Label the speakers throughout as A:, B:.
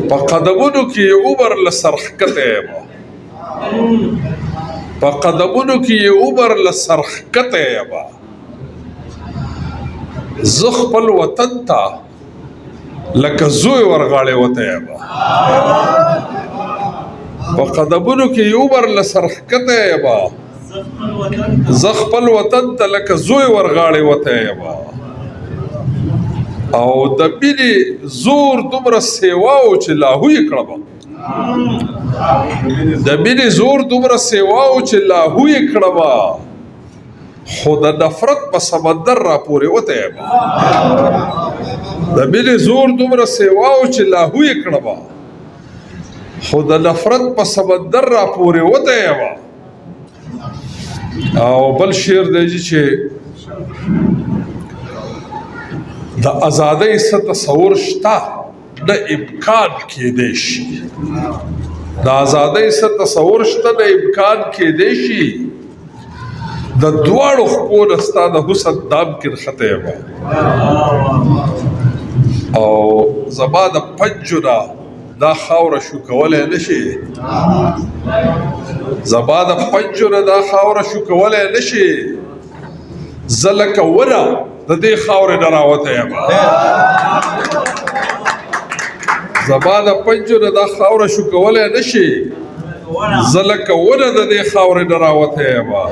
A: په قدمونو کې عمر له سرښکته یمه په قدمونو کې عمر له سرښکته یمه زه خپل وطن ته لکه زوی ورغاړې وته یمه په قدمونو کې عمر له سرښکته یمه زه خپل وطن ته لکه زوی ورغاړې وته یمه او د مینې زور دومره سیواو چې لاهو یې کړمه د مینې زور دومره سیواو چې لاهو یې کړمه خو د نفرت په سمندر را پورې وته یمه د مینې زور دومره سیواو چې لاهو یې کړمه خو د نفرت په سمندر را پورې وته یمه او بل شعر دی چې د ازادۍ څه تصور شته د امکان کېدی شي د ازادۍ څه تصور شته د امکان کېدی شي د دواړو خپو نه ستا د حسن دام کې نښتی یمه او زما د پنجو نه دا خاوره شو کولی نه شي زما د پنجو نه دا خاوره شو کولی نه شي زه لکه ونه د دې خاورې نه راوتی یمه زما د پنجو نه دا خاوره شو کولی نه شي زه لکه ونه د دې خاورې نه راوتی یمه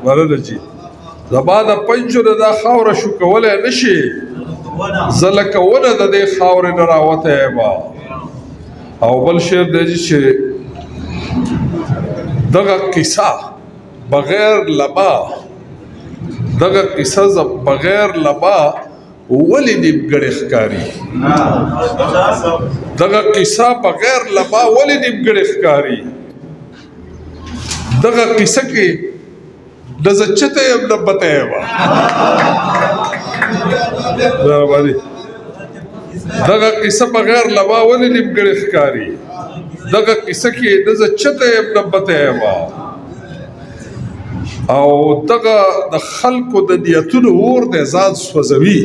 A: مننه جي زما د پنجو نه دا خاوره شو کولی نه شي زه لکه ونه د دې خاورې نه راوتی یمه او بل شعر دی چې دغه قصه بغیر لما دغه قصه بغیر لما ولې نیمګړې ښکاري دغه قصه بغیر لما ولې نیمګړې ښکاري دغه قصه کې د زه چته یم نه بته یمه دغه قصه بغیر لما ولې نیمګړې ښکاري دغه قصه کې د زه چته یم نه بته یمه او دغه د خلکو د نیتونو اور دی ځان سوځوي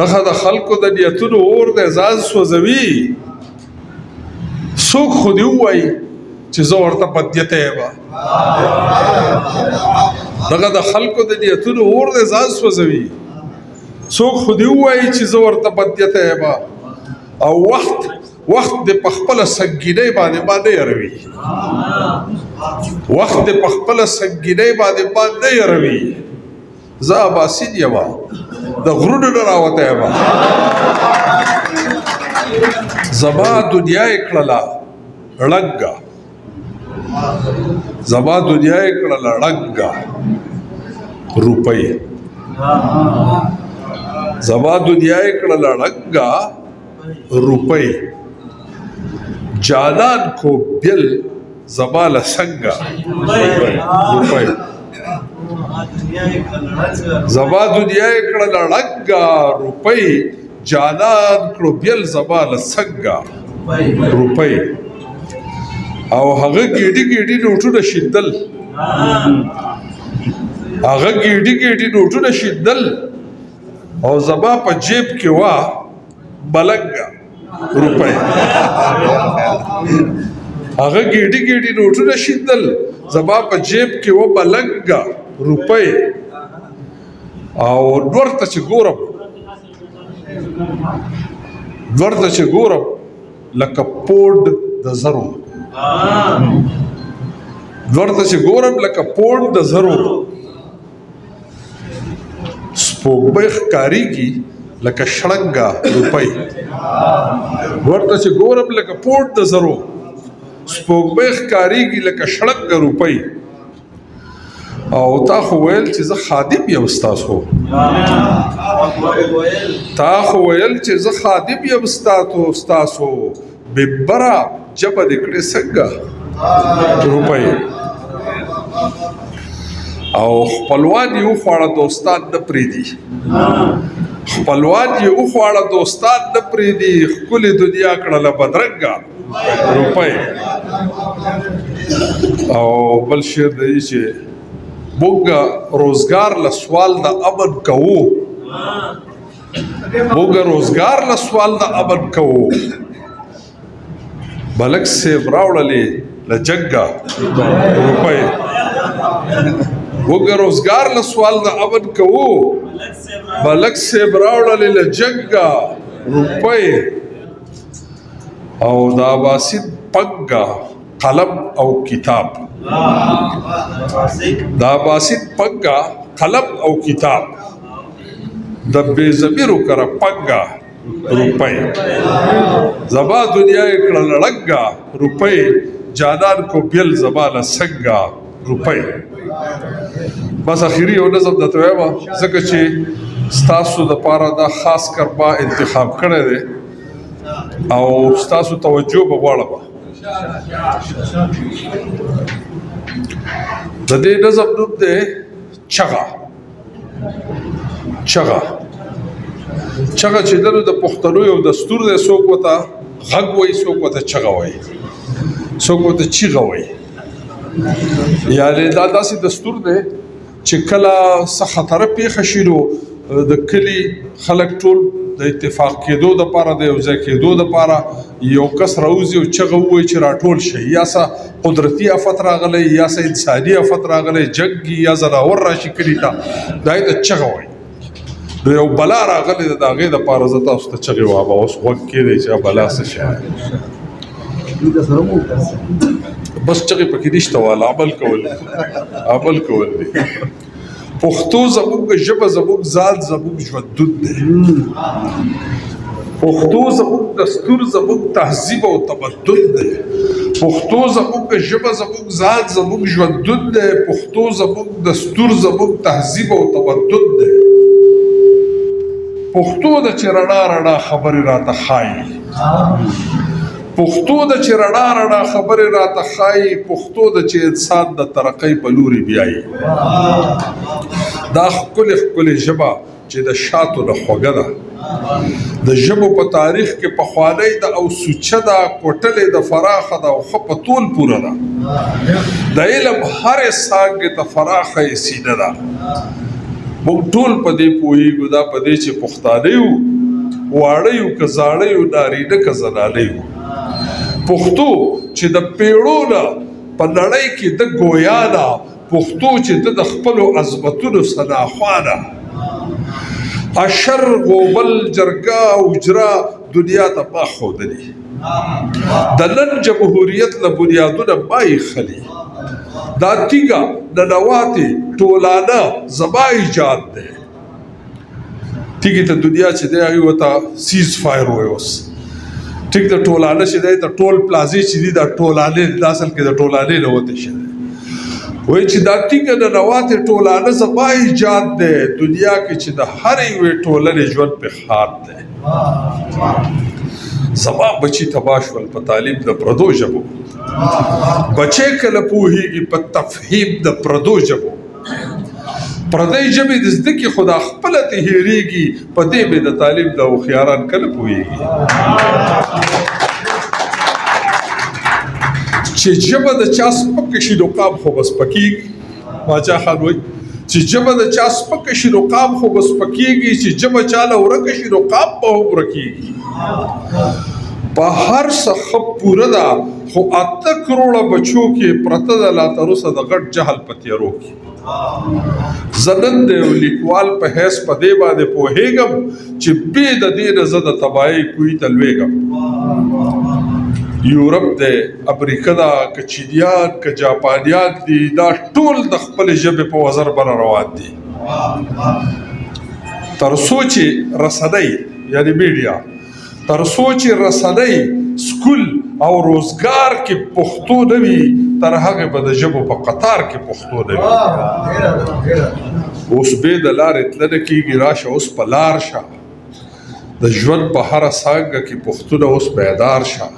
A: دغه د خلکو د نیتونو اور دی ځان سوځوي څوک خو دې ووایي چې زه ورته بدیته یمه دغه د خلکو د نیتونو اور دی ځان سوځوي څوک خو دې ووایي چې زه ورته بدیته یمه او وخت دې په خپله سنګینۍ باندې ما نه یروي وخت دې په خپله سنګینۍ باندې ما نه یروي زه اباسین یمه د غرونو نه راوتی یمه زما دنیا یې کړله ړنګه زما دنیا یې کړله ړنګه روپۍ زما دنیا یې کړله ړنګه روپۍ جانان کو بیل زما له څنګه روپۍ زما دنیا یې کړله ړنګه روپۍ جانان کړو بیل زما له څنګه روپۍ او هغه ګېډي ګېډي نوټونه شیندل هغه ګېډي ګېډي نوټونه شیندل او زما په جیب کې وه ملنګه روپۍ هغه ګېډي ګېډي نوټونه شیندل زما په جیب کې وه ملنګه روپۍ او نور ته چې ګورم لکه پوډ د زرو د زرو سپوږمۍ ښکارېږي لکه شړنګه روپۍ ورته چې ګورم لکه پوډ د زرو سپوږمۍ ښکارېږي لکه شړنګه روپۍ او تا خو ویل چې زه خادم یم ستاسو ببره جبه دې کړې څنګه روپۍ او خپلوان یې وخواړه دوستان نه پرېږدي ښکلې دنیا کړله بدرنګه روپۍ او بل شعر دی چې موږ روزګار له سوال د امن کوو موږ روزګار له سوال د امن کوو ملک صاحب راوړلې له جګه روپۍ موږ روزګار له سوال د امن کوو ملک صاحب راوړلې له جګه روپۍ او دا باسط پګه قلم او کتاب دا باسط پګه قلم او کتاب د بے ضمیرو کره پګه روپۍ زبا دنیا کړه لړګه روپۍ جانان کو بیل زبانه سنگا روپۍ بس اخیری یو نظم درته وایم ځکه چې ستاسو د پاره دا خاص کر ما انتخاب کړی دی او ستاسو توجه به غواړم د دې نظم نوم دی چغه چغه چغه چې دنو د پښتنو یو دستور دی څوک ورته غږ وایي څوک ورته چغه وایي څوک ورته چیغه وایي یعنې دا داسې دستور دی چې کله څه خطره پیښه شي نو د کلي خلک ټول د اتفاق کېدو دپاره د یو ځای کېدو دپاره یو کس راوځي او چغه ووایي چې راټول شي یا څه قدرتي آفت راغلی یا څه انساني آفت راغلی جنګ یا زناور راشي کلي ته دا یې د چغه وایي نو یو بلا راغلی د هغې دپاره زه تاسو ته چغې وایم اوس غوږ کېدی چې بلا څه شی بس چغې پکې نشته والا عمل کول دی پښتو زموږ ژبه زموږ ذات زموږ ژوندون دی پښتو زموږ دستور زموږ تهذیب او تمدن دی پښتو زموږ ژبه زموږ ذات زموږ ژوندون دی پښتو زموږ دستور زموږ تهذیب او تمدن دی پښتو د چې رڼا رڼا خبرې راته ښایي پښتو د چې رڼا رڼا خبرې راته ښایي پښتو د چې انسان د ترقۍ په لوري بیایي دا ښکلې ښکلې ژبه چې د شاتو نه خوږه ده د ژبو په تاریخ کې پخوانۍ ده او سوچه ده کوټلې د فراخه ده او ښه په طول پوره ده د علم هرې څانګې ته فراخه یې سینه ده موږ ټول په دې پوهېږو دا په دې چې پښتانه یو واړه یو که زاړه یو نارینه که زنانه یو پښتو چې د پیړو نه په نړۍ کې د ګویا ده پښتو چې د خپلو عظمتونو سناخوانه اشر غوبل جرګه اوجره دنیا ته ما ښودلي د نن جمهوریت له بنیادونه ما ایښلي دا تیږه ننواتې ټولانه زما ایجاد دی تیږې ته دنیا چې دی هغې ورته سیز فایر وایي اوس ټیک د ټولانه چې دی د ټول پلازې چې دي دا ټولانې دا اصل کې د ټولانې نه وتې شوی وایي چې دا تیږه ننواتې ټولانه زما ایجاد دی دنیا کې چې د هرې یوې ټولنې ژوند پې ښاد دی زما بچي تباه شول په تعلیم د پردو ژبو بچی کله پوهېږي په تفهیم د پردو ژبو پردی ژبې د زده کړې خو دا خپله ته هېرېږي په دې مې د تعلیم د هوښیاران کله پوهېږي چې ژبه د چا سپکه شي نو قام خو به سپکېږي باچا خان وایي چې ژبه د چا سپکه شي نو قام خو به سپکېږي چې ژبه چاله ورکه شي نو قام به هم ورکېږي په هر څه ښه پوره ده خو 8 کروړه بچو کې پرته ده لا تر اوسه د غټ جهل په تیارو کې زه نن د یو لیکوال په حیث په دې باندې پوهېږم چې بې د دې نه زه د تباهۍ کوهي ته لوېږم یورپ دی امریکا ده که چینیان که جاپانیان دي دا ټول د خپلې ژبې په وزر بره روان دي تر څو چې رسنۍ یعنې میډیا تر څو چې رسنۍ سکول او روزګار کې پښتو نه وي تر هغې به د ژبو په قطار کې پښتو نه وي اوس بې د لارې تلنه کېږي راشه اوس په لار شه د ژوند په هره څانګه کې پښتونه اوس بیدار شه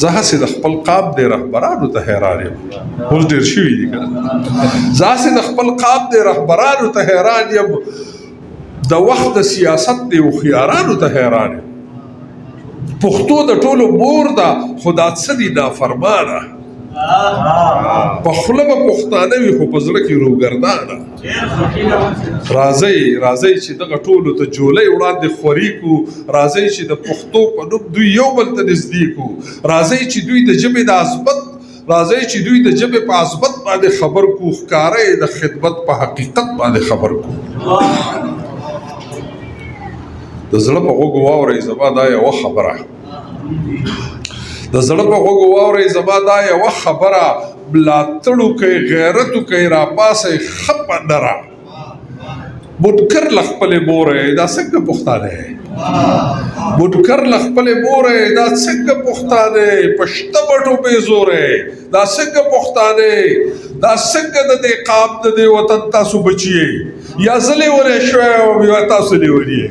A: زه هسې د خپل قام د رهبرانو ته حیران یم اوس ډېر شوي دي که نه زه هسې د خپل قام د رهبرانو ته حیران یم د وخت د سیاست د هوښیارانو ته حیران یم پښتو د ټولو مور ده خو دا څه دي نافرمانه په خوله به پښتانه وي خو په زړه کې روګردانه. راځئ چې دغه ټولو ته جولۍ وړاندې خوري کړو. راځئ چې د پښتو په نوم دوی یو بل ته نږدې کړو. راځئ چې دوی د ژبې د عظمت په عظمت باندې خبر کړو. ښکاره یې د خدمت په حقیقت باندې خبر کړو. د زړه په غوږو واورئ زما دا یوه خبره، د زړه په غوږو واورئ زما دا یوه خبره، ملاتړ وکئ، غیرت وکئ، راپاڅئ، ښه پندره. منکر له خپلې مورئ دا څنګه پښتانه یې؟ منکر له خپلې مورئ دا څنګه پښتانه یې؟ په شته بټو بې زورئ دا څنګه پښتانه یې؟ دا څنګه د دې قام د دې وطن تاسو بچي یې؟ یا زه لیونی شوی یم یا تاسو لیوني یې؟